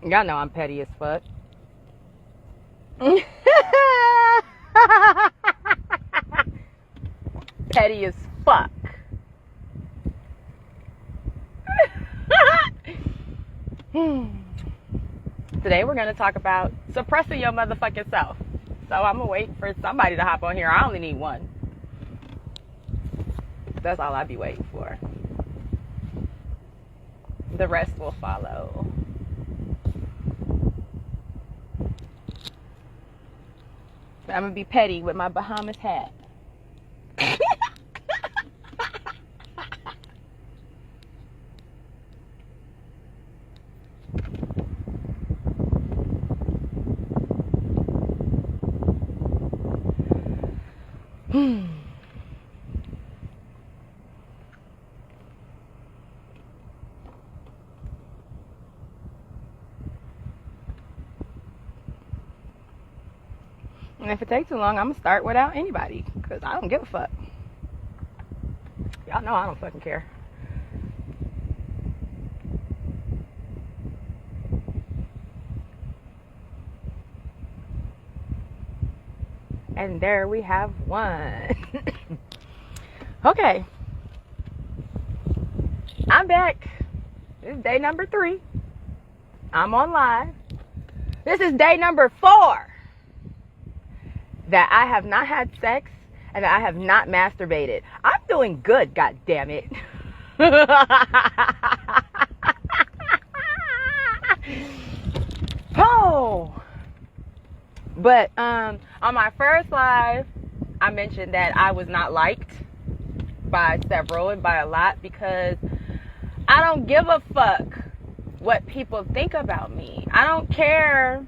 Y'all know I'm petty as fuck. Petty as fuck. Today we're going to talk about suppressing your motherfucking self. So I'm going to wait for somebody to hop on here. I only need one. That's all I be waiting for. The rest will follow. I'm going to be petty with my Bahamas hat. And if it takes too long, I'm going to start without anybody. Because I don't give a fuck. Y'all know I don't fucking care. And there we have one. Okay. I'm back. This is day number 3. I'm on live. This is day number 4 that I have not had sex and that I have not masturbated. I'm doing good, god damn it. Oh. But on my first live, I mentioned that I was not liked by several and by a lot because I don't give a fuck what people think about me. I don't care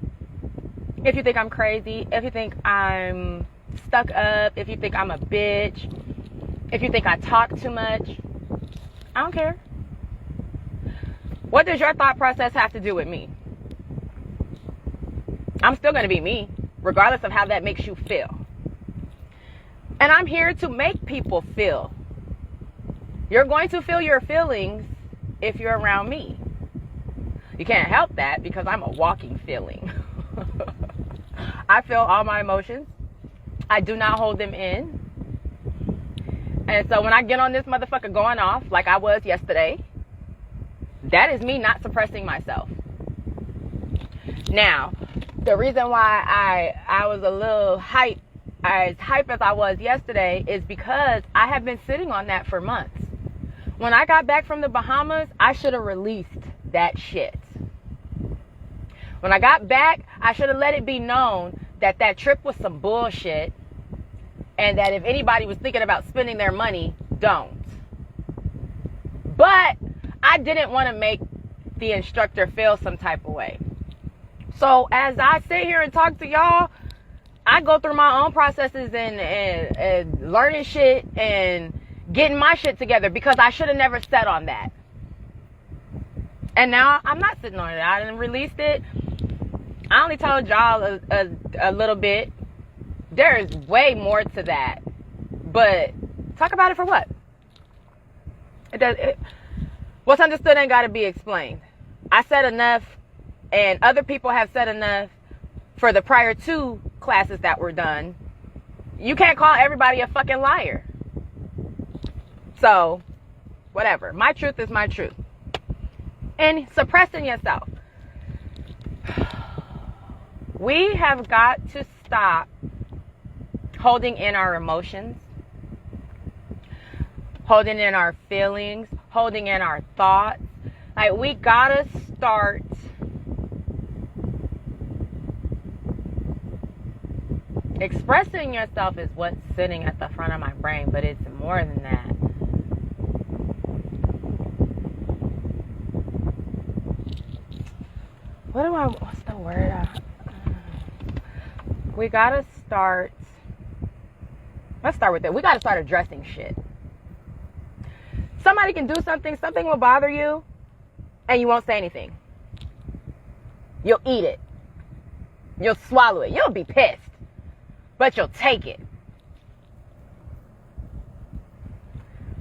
if you think I'm crazy, if you think I'm stuck up, if you think I'm a bitch, if you think I talk too much. I don't care. What does your thought process have to do with me? I'm still going to be me, regardless of how that makes you feel. And I'm here to make people feel. You're going to feel your feelings if you're around me. You can't help that because I'm a walking feeling. I feel all my emotions. I do not hold them in. And so when I get on this motherfucker going off like I was yesterday, that is me not suppressing myself. Now, the reason why I was a little as hype as I was yesterday is because I have been sitting on that for months. When I got back from the Bahamas, I should have released that shit. When I got back, I should have let it be known that that trip was some bullshit and that if anybody was thinking about spending their money, don't. But I didn't want to make the instructor feel some type of way. So as I sit here and talk to y'all, I go through my own processes and learning shit and getting my shit together because I should have never sat on that. And now I'm not sitting on it. I didn't released it. I only told y'all a little bit. There is way more to that. But talk about it for what? What's understood ain't got to be explained. I said enough, and other people have said enough for the prior 2 classes that were done. You can't call everybody a fucking liar. So, whatever. My truth is my truth. And suppressing yourself. We have got to stop holding in our emotions, holding in our feelings, holding in our thoughts. Like, we gotta start expressing yourself is what's sitting at the front of my brain, but it's more than that. What's the word? We gotta start, let's start with that. We gotta start addressing shit. Somebody can do something will bother you, and you won't say anything. You'll eat it. You'll swallow it. You'll be pissed, but you'll take it.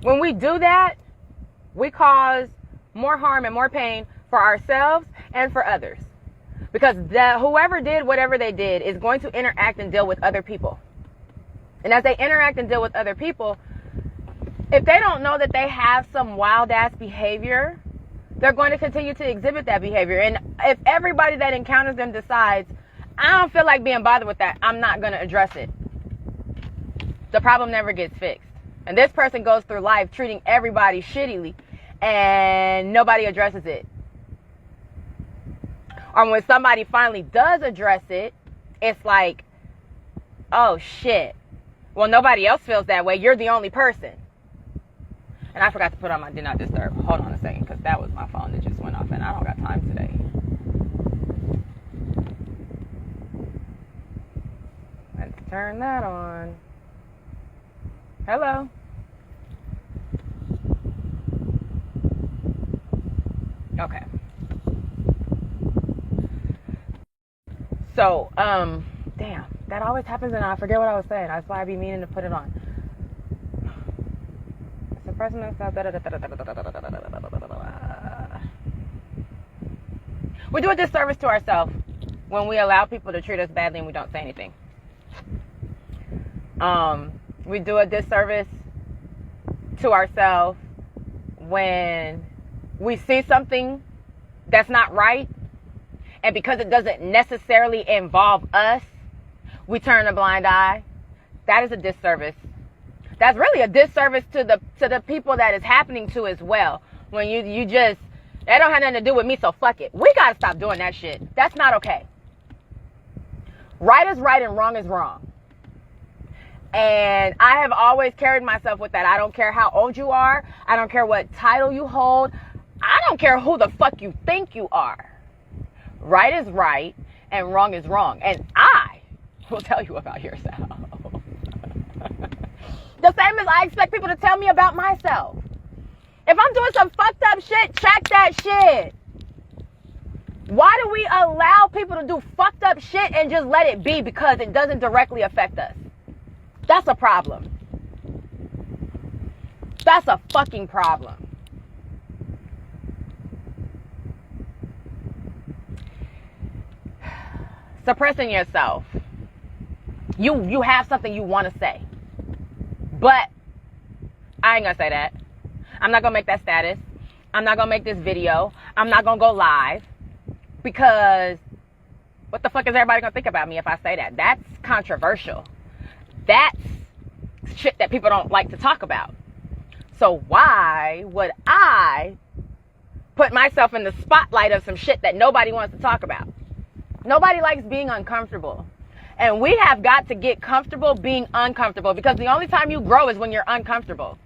When we do that, we cause more harm and more pain for ourselves and for others. Because whoever did whatever they did is going to interact and deal with other people. And as they interact and deal with other people, if they don't know that they have some wild ass behavior, they're going to continue to exhibit that behavior. And if everybody that encounters them decides, I don't feel like being bothered with that, I'm not going to address it, the problem never gets fixed. And this person goes through life treating everybody shittily and nobody addresses it. Or when somebody finally does address it, it's like, oh shit. Well, nobody else feels that way. You're the only person. And I forgot to put on my Do Not Disturb. Hold on a second, because that was my phone that just went off and I don't got time today. Let's turn that on. Hello. Okay. So, damn, that always happens and I forget what I was saying. That's why I be meaning to put it on. Suppressing themselves. We do a disservice to ourselves when we allow people to treat us badly and we don't say anything. We do a disservice to ourselves when we see something that's not right, and because it doesn't necessarily involve us, we turn a blind eye. That is a disservice. That's really a disservice to the people that it's happening to as well. When you just, that don't have nothing to do with me, so fuck it. We gotta stop doing that shit. That's not okay. Right is right and wrong is wrong. And I have always carried myself with that. I don't care how old you are. I don't care what title you hold. I don't care who the fuck you think you are. Right is right and wrong is wrong. And I will tell you about yourself. The same as I expect people to tell me about myself. If I'm doing some fucked up shit, check that shit. Why do we allow people to do fucked up shit and just let it be because it doesn't directly affect us? That's a problem. That's a fucking problem. Suppressing yourself. You have something you want to say. But I ain't gonna say that. I'm not gonna make that status. I'm not gonna make this video. I'm not gonna go live. Because what the fuck is everybody gonna think about me if I say that? That's controversial. That's shit that people don't like to talk about. So why would I put myself in the spotlight of some shit that nobody wants to talk about? Nobody likes being uncomfortable. And we have got to get comfortable being uncomfortable, because the only time you grow is when you're uncomfortable.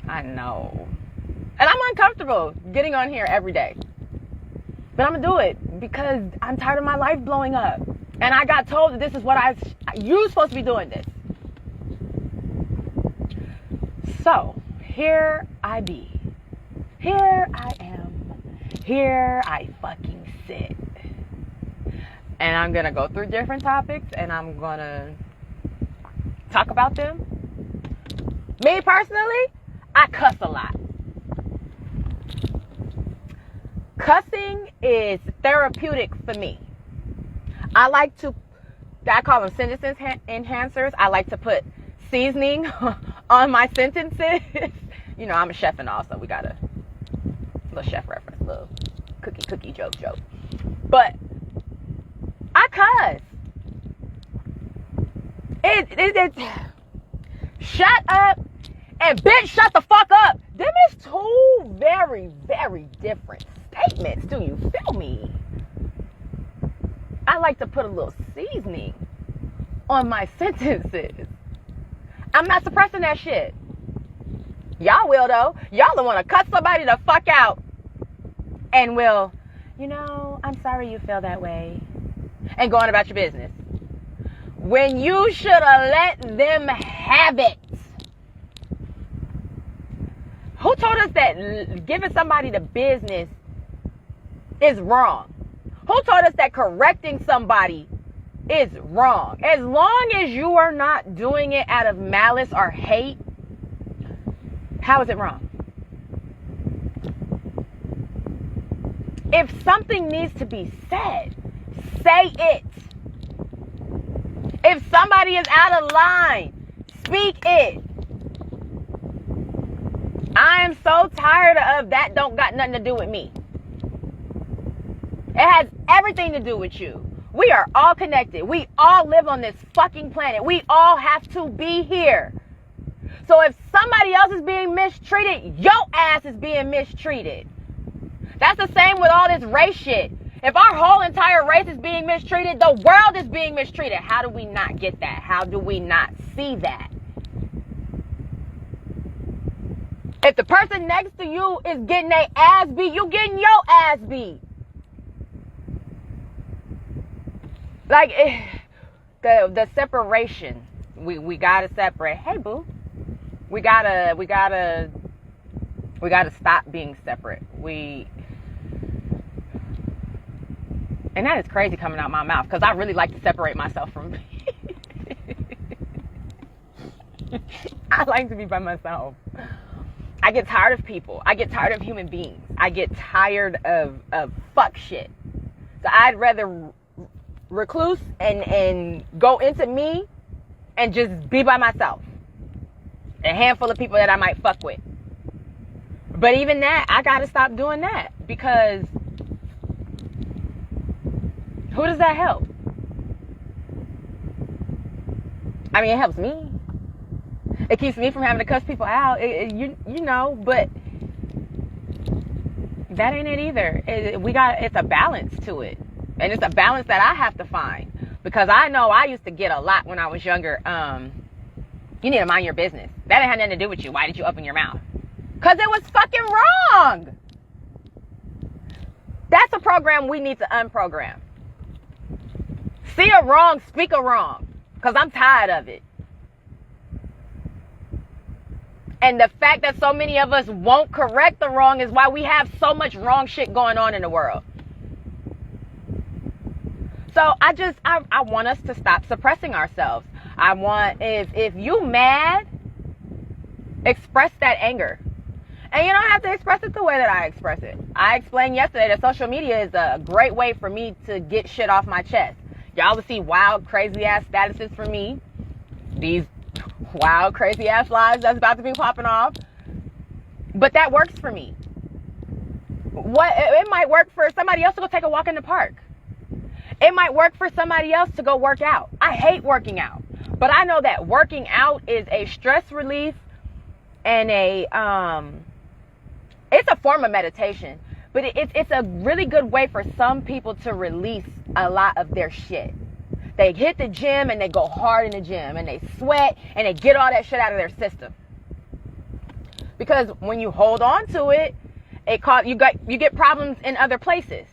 I know. And I'm uncomfortable getting on here every day. But I'm going to do it because I'm tired of my life blowing up. And I got told that this is what you're supposed to be doing this. So, here I be. Here I am. Here I fucking sit. And I'm going to go through different topics and I'm going to talk about them. Me personally, I cuss a lot. Cussing is therapeutic for me. I call them sentence enhancers. I like to put seasoning on my sentences. You know, I'm a chef and all, so we got a little chef reference, little cookie joke. But I cuss. It's shut up and bitch shut the fuck up. Them is two very, very different statements. Do you feel me? I like to put a little seasoning on my sentences. I'm not suppressing that shit. Y'all will though. Y'all don't want to cut somebody the fuck out and will, I'm sorry you feel that way, and go on about your business. When you should have let them have it. Who told us that giving somebody the business is wrong? Who told us that correcting somebody is wrong? As long as you are not doing it out of malice or hate, how is it wrong? If something needs to be said, say it. If somebody is out of line, speak it. I am so tired of that don't got nothing to do with me. It has everything to do with you. We are all connected. We all live on this fucking planet. We all have to be here. So if somebody else is being mistreated, your ass is being mistreated. That's the same with all this race shit. If our whole entire race is being mistreated, the world is being mistreated. How do we not get that? How do we not see that? If the person next to you is getting their ass beat, you getting your ass beat. Like, the separation. We gotta separate. Hey, boo. We gotta stop being separate. And that is crazy coming out my mouth, because I really like to separate myself from I like to be by myself. I get tired of people. I get tired of human beings. I get tired of fuck shit. So I'd rather recluse and go into me and just be by myself. A handful of people that I might fuck with. But even that, I gotta stop doing that, because who does that help? I mean, it helps me. It keeps me from having to cuss people out. You know, but that ain't it either. It's a balance to it. And it's a balance that I have to find. Because I know I used to get a lot when I was younger. You need to mind your business. That ain't had nothing to do with you. Why did you open your mouth? Because it was fucking wrong. That's a program we need to unprogram. See a wrong, speak a wrong. Because I'm tired of it. And the fact that so many of us won't correct the wrong is why we have so much wrong shit going on in the world. So I want us to stop suppressing ourselves. I want, if you mad, express that anger. And you don't have to express it the way that I express it. I explained yesterday that social media is a great way for me to get shit off my chest. Y'all will see wild, crazy ass statuses for me. These wild, crazy ass lives that's about to be popping off. But that works for me. It might work for somebody else to go take a walk in the park. It might work for somebody else to go work out. I hate working out. But I know that working out is a stress relief and it's a form of meditation. But it's a really good way for some people to release a lot of their shit. They hit the gym and they go hard in the gym and they sweat and they get all that shit out of their system. Because when you hold on to it, you get problems in other places.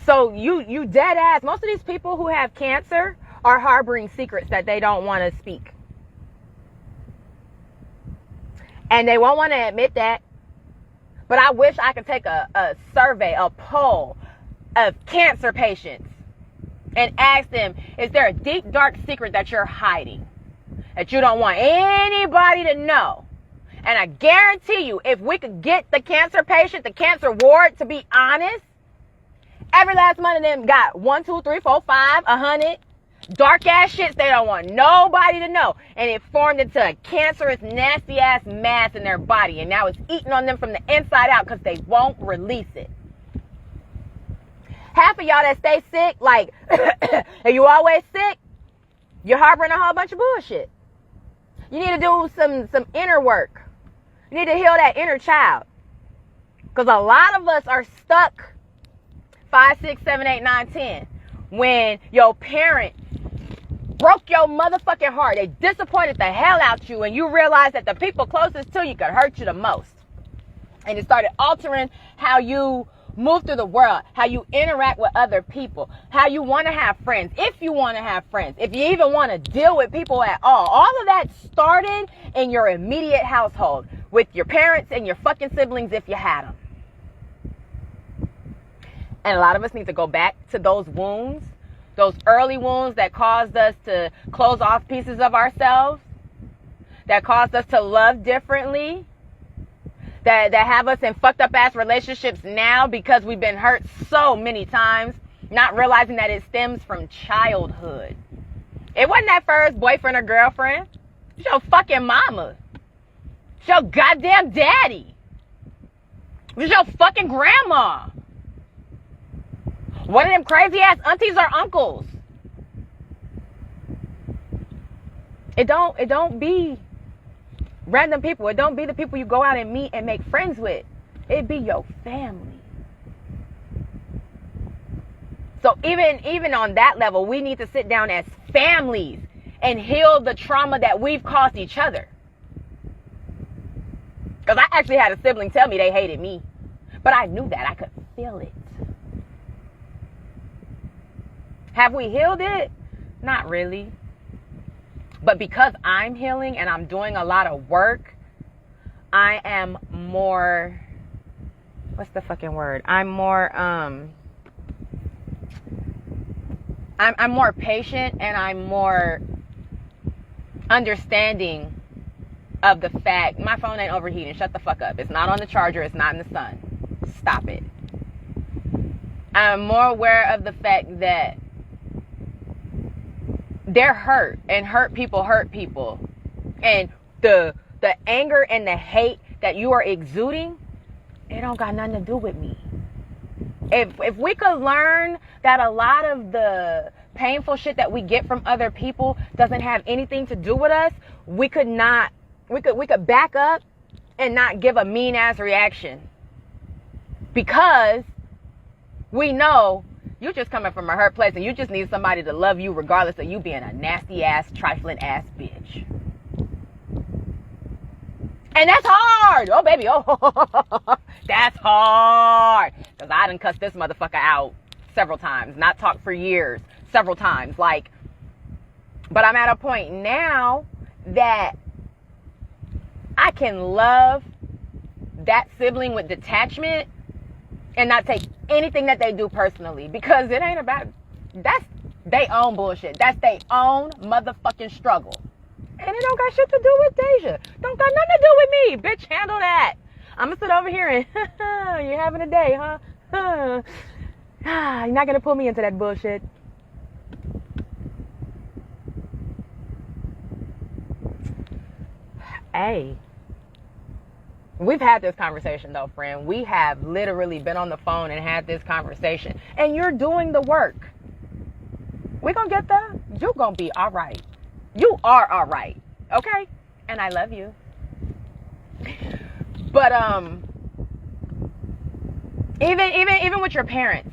So you dead ass. Most of these people who have cancer are harboring secrets that they don't want to speak. And they won't want to admit that. But I wish I could take a survey, a poll of cancer patients and ask them, is there a deep, dark secret that you're hiding that you don't want anybody to know? And I guarantee you, if we could get the cancer patient, the cancer ward, to be honest, every last one of them got 1, 2, 3, 4, 5, 100 dark ass shits they don't want nobody to know. And it formed into a cancerous, nasty ass mass in their body. And now it's eating on them from the inside out because they won't release it. Half of y'all that stay sick, like, are you always sick? You're harboring a whole bunch of bullshit. You need to do some inner work. You need to heal that inner child. Because a lot of us are stuck 5, 6, 7, 8, 9, 10. When your parent broke your motherfucking heart. They disappointed the hell out you, and you realize that the people closest to you could hurt you the most. And it started altering how you move through the world, how you interact with other people, how you want to have friends, if you want to have friends, if you even want to deal with people at all. All of that started in your immediate household with your parents and your fucking siblings if you had them. And a lot of us need to go back to those wounds, those early wounds that caused us to close off pieces of ourselves, that caused us to love differently, that have us in fucked up ass relationships now because we've been hurt so many times, not realizing that it stems from childhood. It wasn't that first boyfriend or girlfriend. It's your fucking mama. It's your goddamn daddy. It's your fucking grandma. One of them crazy ass aunties or uncles. It don't be random people. It don't be the people you go out and meet and make friends with. It be your family. So even on that level, we need to sit down as families and heal the trauma that we've caused each other. Because I actually had a sibling tell me they hated me. But I knew that. I could feel it. Have we healed it? Not really. But because I'm healing and I'm doing a lot of work, I am more, what's the fucking word? I'm more patient, and I'm more understanding of the fact my phone ain't overheating. Shut the fuck up. It's not on the charger. It's not in the sun. Stop it. I'm more aware of the fact that they're hurt, and hurt people. And the anger and the hate that you are exuding, it don't got nothing to do with me. If we could learn that a lot of the painful shit that we get from other people doesn't have anything to do with us, we could back up and not give a mean ass reaction. Because we know you're just coming from a hurt place and you just need somebody to love you regardless of you being a nasty ass, trifling ass bitch. And that's hard. Oh, baby. Oh, that's hard. Because I done cussed this motherfucker out several times. Not talked for years. Several times. But I'm at a point now that I can love that sibling with detachment and not take anything that they do personally. Because it ain't about... That's they own bullshit. That's they own motherfucking struggle. And it don't got shit to do with Deja. Don't got nothing to do with me. Bitch, handle that. I'm going to sit over here and, you're having a day, huh? You're not going to pull me into that bullshit. Hey. We've had this conversation, though, friend. We have literally been on the phone and had this conversation. And you're doing the work. We're going to get there. You're going to be all right. You are all right, okay? And I love you. But even with your parents,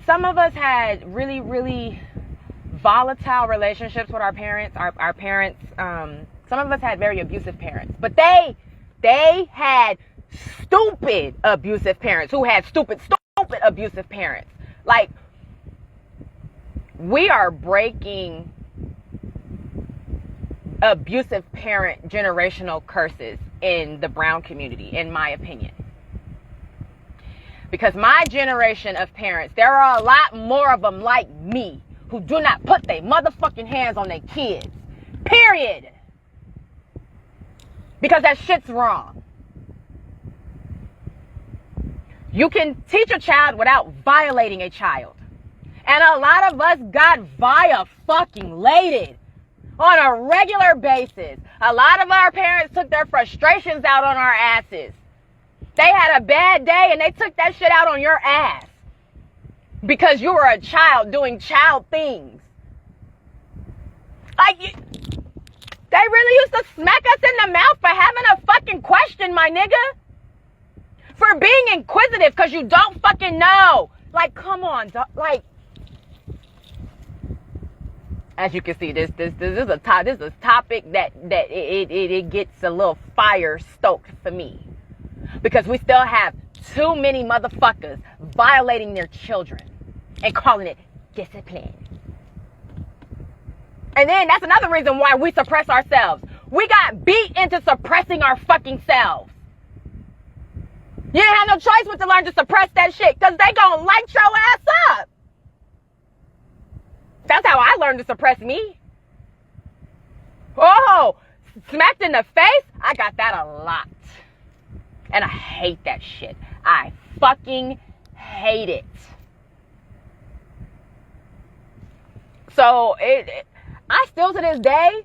some of us had really, really volatile relationships with our parents. Our parents, some of us had very abusive parents, but they had stupid abusive parents who had stupid abusive parents. Like, we are breaking abusive parent generational curses in the brown community, in my opinion. Because my generation of parents, there are a lot more of them like me who do not put their motherfucking hands on their kids. Period. Because that shit's wrong. You can teach a child without violating a child. And a lot of us got fucking-lated on a regular basis. A lot of our parents took their frustrations out on our asses. They had a bad day and they took that shit out on your ass. Because you were a child doing child things. Like, they really used to smack us in the mouth for having a fucking question, my nigga. For being inquisitive because you don't fucking know. Like, come on, like... As you can see, this is a topic that it gets a little fire stoked for me. Because we still have too many motherfuckers violating their children and calling it discipline. And then that's another reason why we suppress ourselves. We got beat into suppressing our fucking selves. You didn't have no choice but to learn to suppress that shit because they gonna light your ass up. That's how I learned to suppress me. Oh, smacked in the face? I got that a lot. And I hate that shit. I fucking hate it. So I still to this day,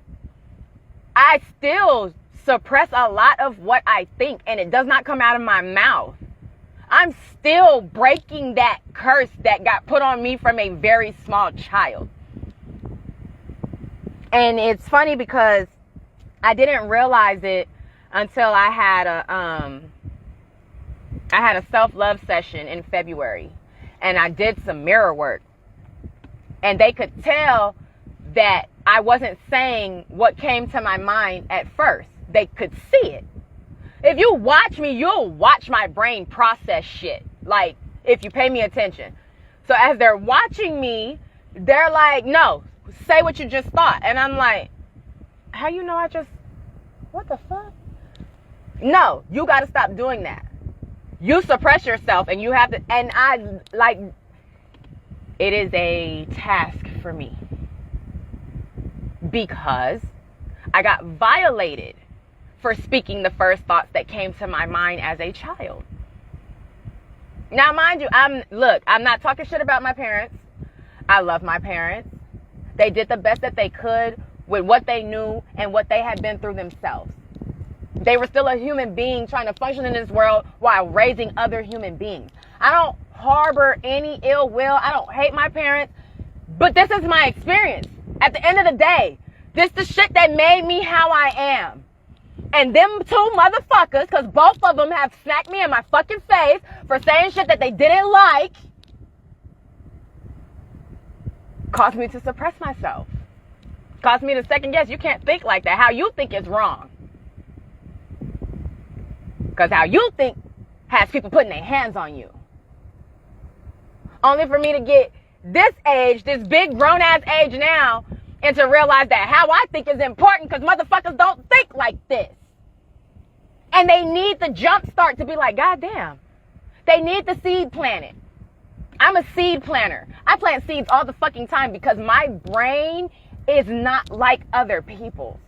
I still suppress a lot of what I think, and it does not come out of my mouth. I'm still breaking that curse that got put on me from a very small child. And it's funny because I didn't realize it until I had a self-love session in February, and I did some mirror work, and they could tell that I wasn't saying what came to my mind at first. They could see it. If you watch me, you'll watch my brain process shit. Like, if you pay me attention. So as they're watching me, they're like, no, say what you just thought. And I'm like, how you know what the fuck? No, you got to stop doing that. You suppress yourself, and you have to, and it is a task for me. Because I got violated for speaking the first thoughts that came to my mind as a child. Now, mind you, I'm not talking shit about my parents. I love my parents. They did the best that they could with what they knew and what they had been through themselves. They were still a human being trying to function in this world while raising other human beings. I don't harbor any ill will. I don't hate my parents. But this is my experience. At the end of the day, this the shit that made me how I am. And them two motherfuckers, because both of them have smacked me in my fucking face for saying shit that they didn't like, caused me to suppress myself. Caused me to second guess. You can't think like that. How you think is wrong. Because how you think has people putting their hands on you. Only for me to get this age, this big grown-ass age now, and to realize that how I think is important because motherfuckers don't think like this. And they need the jump start to be like, God damn. They need the seed planted. I'm a seed planter. I plant seeds all the fucking time because my brain is not like other people's.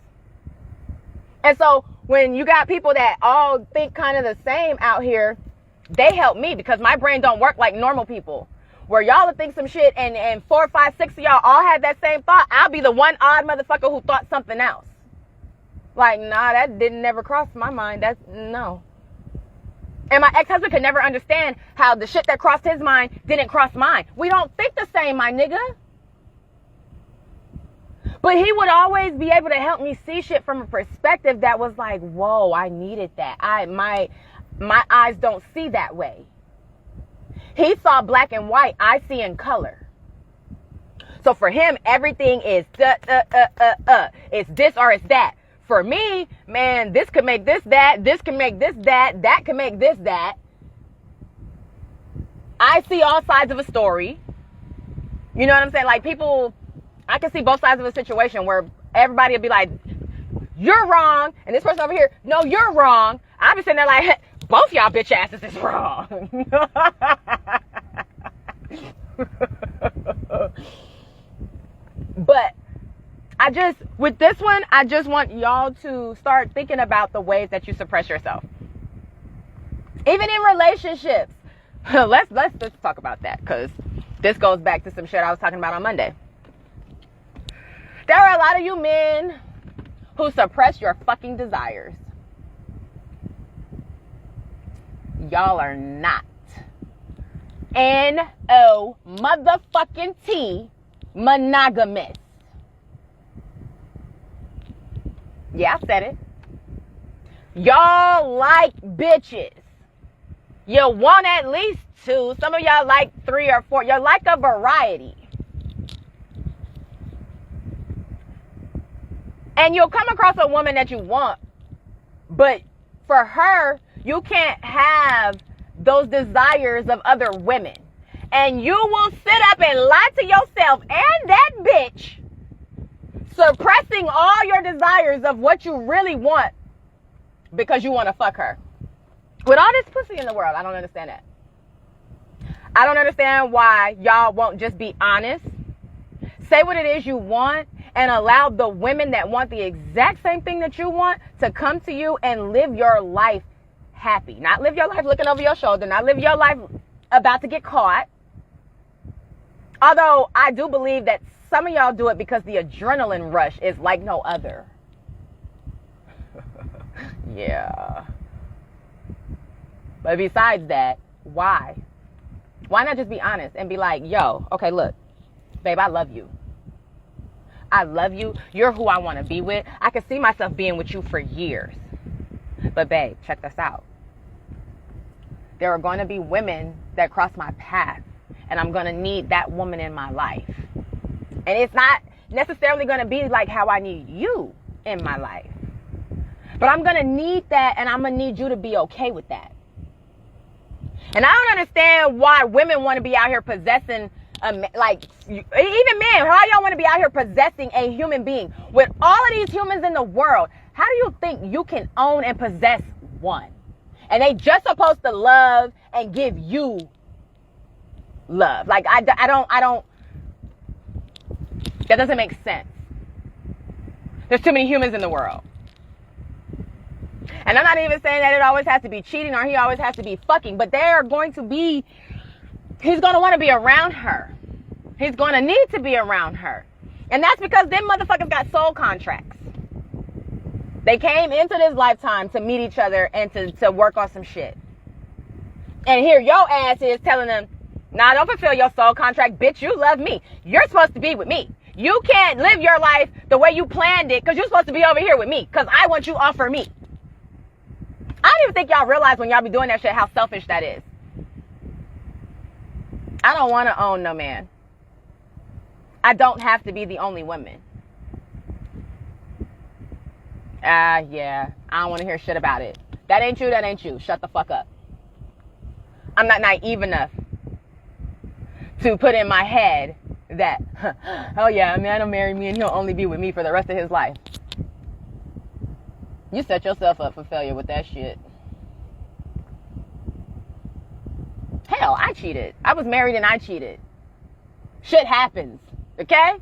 And so when you got people that all think kind of the same out here, they help me because my brain don't work like normal people. Where y'all would think some shit and 4, 5, 6 of y'all all had that same thought, I'll be the one odd motherfucker who thought something else. Like, nah, that didn't never cross my mind. That's, no. And my ex-husband could never understand how the shit that crossed his mind didn't cross mine. We don't think the same, my nigga. But he would always be able to help me see shit from a perspective that was like, whoa, I needed that. My eyes don't see that way. He saw black and white. I see in color. So for him, everything is it's this or it's that. For me, man, this could make this that. This can make this that. That can make this that. I see all sides of a story. You know what I'm saying? Like people, I can see both sides of a situation where everybody will be like, you're wrong. And this person over here, no, you're wrong. I'll be sitting there like, both y'all bitch asses is wrong. But with this one, I just want y'all to start thinking about the ways that you suppress yourself. Even in relationships. Let's talk about that because this goes back to some shit I was talking about on Monday. There are a lot of you men who suppress your fucking desires. Y'all are not N-O motherfucking T monogamous. Yeah, I said it. Y'all like bitches. You want at least 2. Some of y'all like 3 or 4. You're like a variety. And you'll come across a woman that you want, but for her, you can't have those desires of other women. And you will sit up and lie to yourself and that bitch, suppressing all your desires of what you really want because you want to fuck her. With all this pussy in the world, I don't understand that. I don't understand why y'all won't just be honest. Say what it is you want and allow the women that want the exact same thing that you want to come to you and live your life happy. Not live your life looking over your shoulder. Not live your life about to get caught. Although I do believe that some of y'all do it because the adrenaline rush is like no other. Yeah. But besides that, why? Why not just be honest and be like, yo, okay, look, babe, I love you. I love you. You're who I want to be with. I can see myself being with you for years. But babe, check this out. There are going to be women that cross my path, and I'm going to need that woman in my life. And it's not necessarily going to be like how I need you in my life. But I'm going to need that, and I'm going to need you to be okay with that. And I don't understand why women want to be out here possessing, like, even men, how y'all want to be out here possessing a human being? With all of these humans in the world, how do you think you can own and possess one? And they just supposed to love and give you love. Like, I don't, that doesn't make sense. There's too many humans in the world. And I'm not even saying that it always has to be cheating or he always has to be fucking, but he's going to want to be around her. He's going to need to be around her. And that's because them motherfuckers got soul contracts. They came into this lifetime to meet each other and to work on some shit. And here your ass is telling them, nah, don't fulfill your soul contract, bitch. You love me. You're supposed to be with me. You can't live your life the way you planned it because you're supposed to be over here with me because I want you off for me. I don't even think y'all realize when y'all be doing that shit how selfish that is. I don't want to own no man. I don't have to be the only woman. Yeah, I don't want to hear shit about it. That ain't you, that ain't you. Shut the fuck up. I'm not naive enough to put in my head that, oh yeah, a man will marry me and he'll only be with me for the rest of his life. You set yourself up for failure with that shit. Hell, I cheated. I was married and I cheated. Shit happens, okay?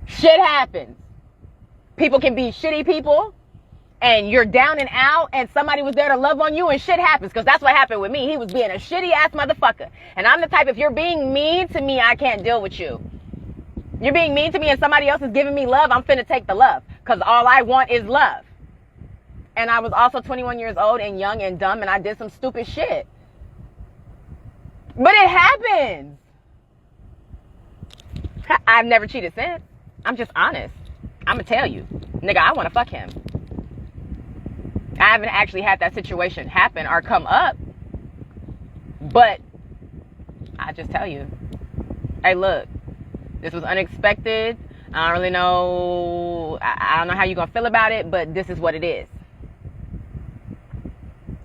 Shit happens. People can be shitty people and you're down and out and somebody was there to love on you and shit happens because that's what happened with me. He was being a shitty ass motherfucker. And I'm the type, if you're being mean to me, I can't deal with you. You're being mean to me and somebody else is giving me love, I'm finna take the love. Because all I want is love. And I was also 21 years old and young and dumb and I did some stupid shit. But it happens. I've never cheated since. I'm just honest. I'm going to tell you. Nigga, I want to fuck him. I haven't actually had that situation happen or come up. But I just tell you. Hey, look. This was unexpected. I don't really know. I don't know how you're going to feel about it, but this is what it is.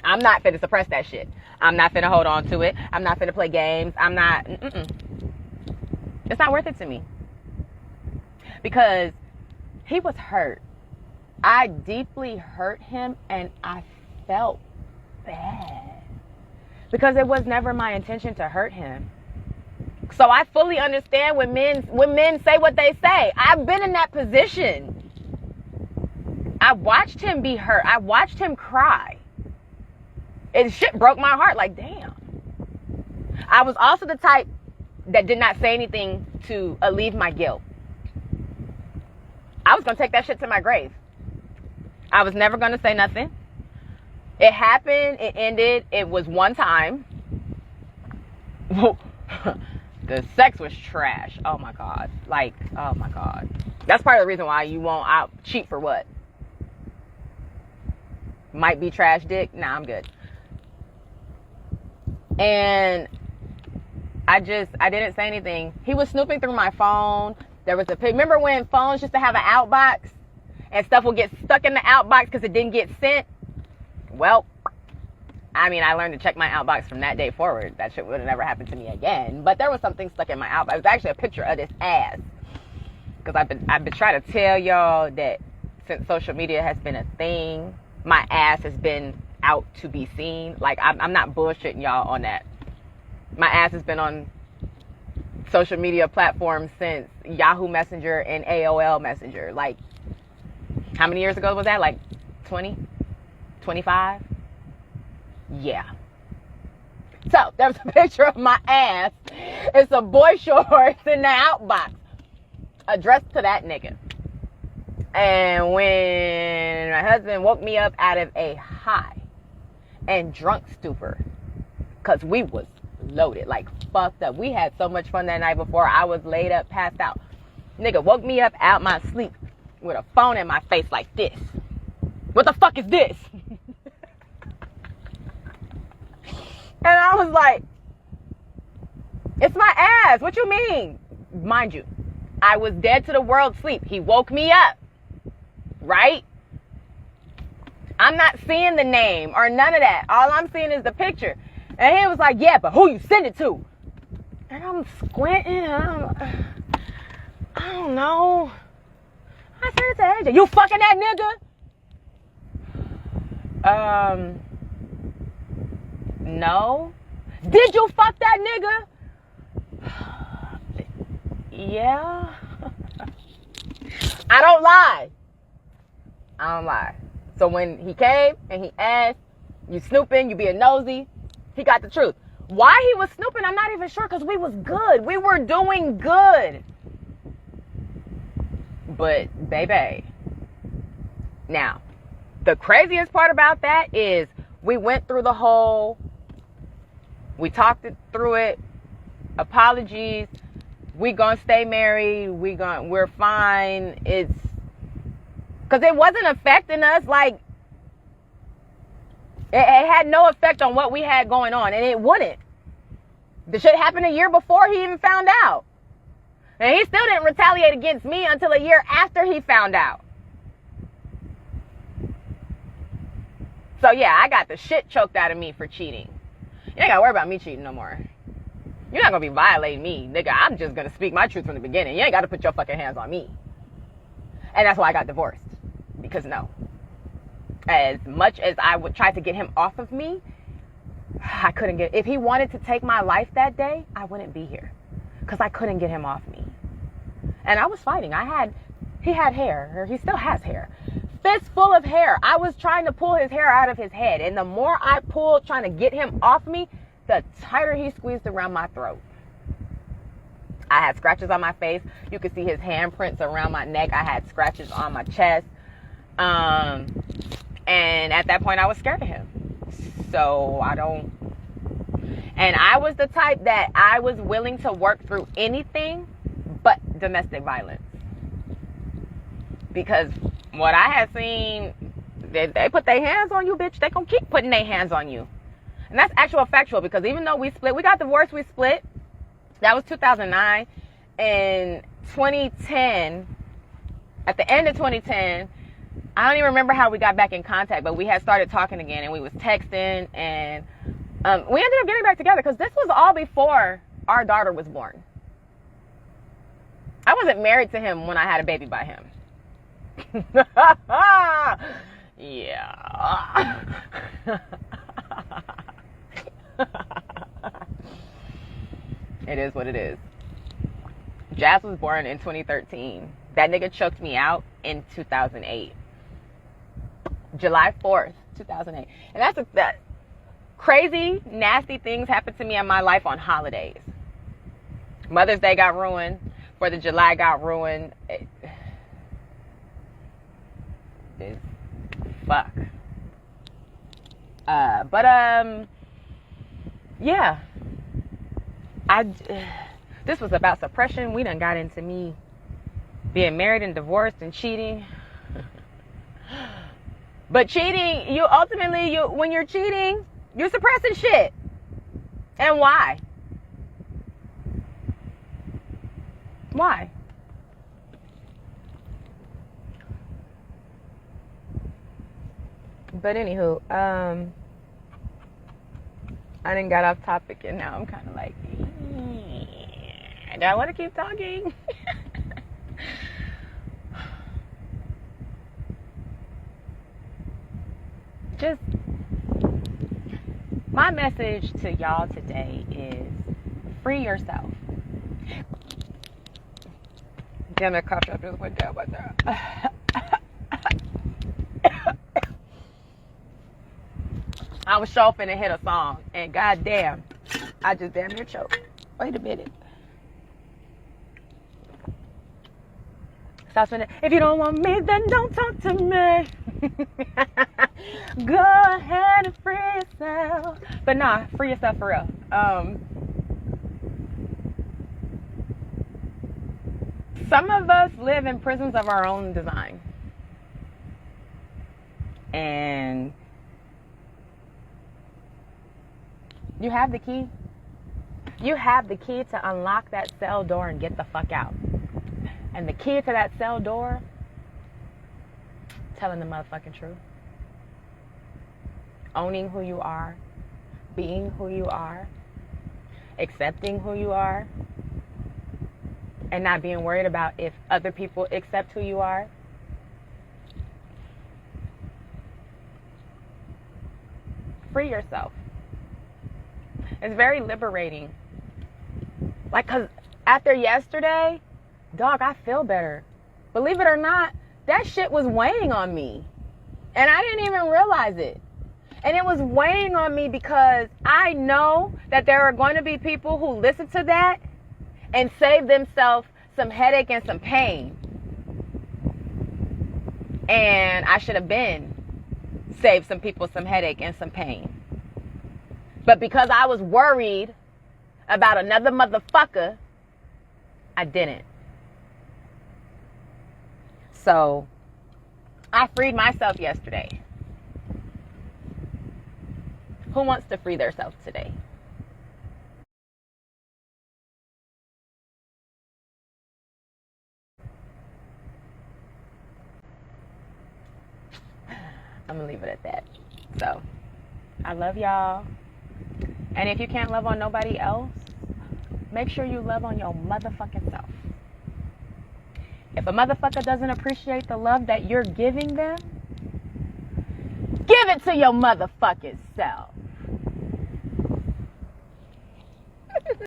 I'm not finna suppress that shit. I'm not finna hold on to it. I'm not finna play games. I'm not. It's not worth it to me. Because he was hurt. I deeply hurt him and I felt bad. Because it was never my intention to hurt him. So I fully understand when men say what they say. I've been in that position. I watched him be hurt. I watched him cry. And shit broke my heart. Like, damn. I was also the type that did not say anything to alleviate my guilt. I was going to take that shit to my grave. I was never going to say nothing. It happened. It ended. It was one time. The sex was trash. Oh my God. Like, oh my God. That's part of the reason why you won't cheat for what? Might be trash dick. Nah, I'm good. And I didn't say anything. He was snooping through my phone. There was remember when phones used to have an outbox and stuff would get stuck in the outbox because it didn't get sent? Well, I mean, I learned to check my outbox from that day forward. That shit would have never happened to me again. But there was something stuck in my outbox. It was actually a picture of this ass. Because I've been trying to tell y'all that since social media has been a thing, my ass has been out to be seen. Like, I'm not bullshitting y'all on that. My ass has been on social media platforms since Yahoo Messenger and AOL Messenger. Like, how many years ago was that? Like 20 25? Yeah. So, there's a picture of my ass. It's a boy shorts in the outbox. Addressed to that nigga. And when my husband woke me up out of a high and drunk stupor, because we was loaded, like fucked up. We had so much fun that night before. I was laid up, passed out. Nigga woke me up out my sleep with a phone in my face like this. What the fuck is this? And I was like, it's my ass. What you mean? Mind you, I was dead to the world sleep. He woke me up. Right? I'm not seeing the name or none of that. All I'm seeing is the picture. And he was like, yeah, but who you send it to? And I'm squinting. I don't know. I sent it to AJ. You fucking that nigga? No. Did you fuck that nigga? Yeah. I don't lie. So when he came and he asked, you snooping, you being nosy, he got the truth. Why he was snooping, I'm not even sure, because we was good. We were doing good. But, baby. Now, the craziest part about that is we went through we talked through it, apologies, we gonna stay married, we're fine, because it wasn't affecting us, like, it had no effect on what we had going on, and it wouldn't. The shit happened a year before he even found out. And he still didn't retaliate against me until a year after he found out. So yeah, I got the shit choked out of me for cheating. You ain't gotta worry about me cheating no more. You're not gonna be violating me, nigga. I'm just gonna speak my truth from the beginning. You ain't gotta put your fucking hands on me. And that's why I got divorced. Because no. As much as I would try to get him off of me, I couldn't if he wanted to take my life that day, I wouldn't be here. Because I couldn't get him off me. And I was fighting. He had hair, or he still has hair. Fist full of hair. I was trying to pull his hair out of his head. And the more I pulled, trying to get him off me, the tighter he squeezed around my throat. I had scratches on my face. You could see his handprints around my neck. I had scratches on my chest. And at that point, I was scared of him. So and I was the type that I was willing to work through anything but domestic violence. Because what I had seen, they put their hands on you, bitch. They gonna keep putting their hands on you. And that's actual factual, because even though we got divorced, we split. That was 2009. In 2010, at the end of 2010, I don't even remember how we got back in contact, but we had started talking again, and we was texting, and we ended up getting back together, because this was all before our daughter was born. I wasn't married to him when I had a baby by him. Yeah. It is what it is. Jazz was born in 2013. That nigga choked me out in 2008. July 4th, 2008. And that crazy, nasty things happened to me in my life on holidays. Mother's Day got ruined. 4th of July got ruined. It's fuck. Yeah. This was about suppression. We done got into me being married and divorced and cheating. But cheating, when you're cheating, you're suppressing shit. And why? Why? But anywho, I done got off topic, and now I'm kind of like, do I want to keep talking? Just, my message to y'all today is free yourself. Damn, that cough drop just went down my throat. I was sure finna hit a song, and goddamn, I just damn near choked. Wait a minute. Stop spinning. If you don't want me, then don't talk to me. Go ahead and free yourself. But nah, free yourself for real. Some of us live in prisons of our own design. And you have the key. You have the key to unlock that cell door and get the fuck out. And the key to that cell door, telling the motherfucking truth. Owning who you are. Being who you are. Accepting who you are. And not being worried about if other people accept who you are. Free yourself. It's very liberating. Like, cause after yesterday, dog, I feel better. Believe it or not, that shit was weighing on me. And I didn't even realize it. And it was weighing on me because I know that there are going to be people who listen to that and save themselves some headache and some pain. And I should have been saved some people some headache and some pain. But because I was worried about another motherfucker, I didn't. So I freed myself yesterday. Who wants to free themselves today? I'm gonna leave it at that. So I love y'all. And if you can't love on nobody else, make sure you love on your motherfucking self. If a motherfucker doesn't appreciate the love that you're giving them, give it to your motherfucking self.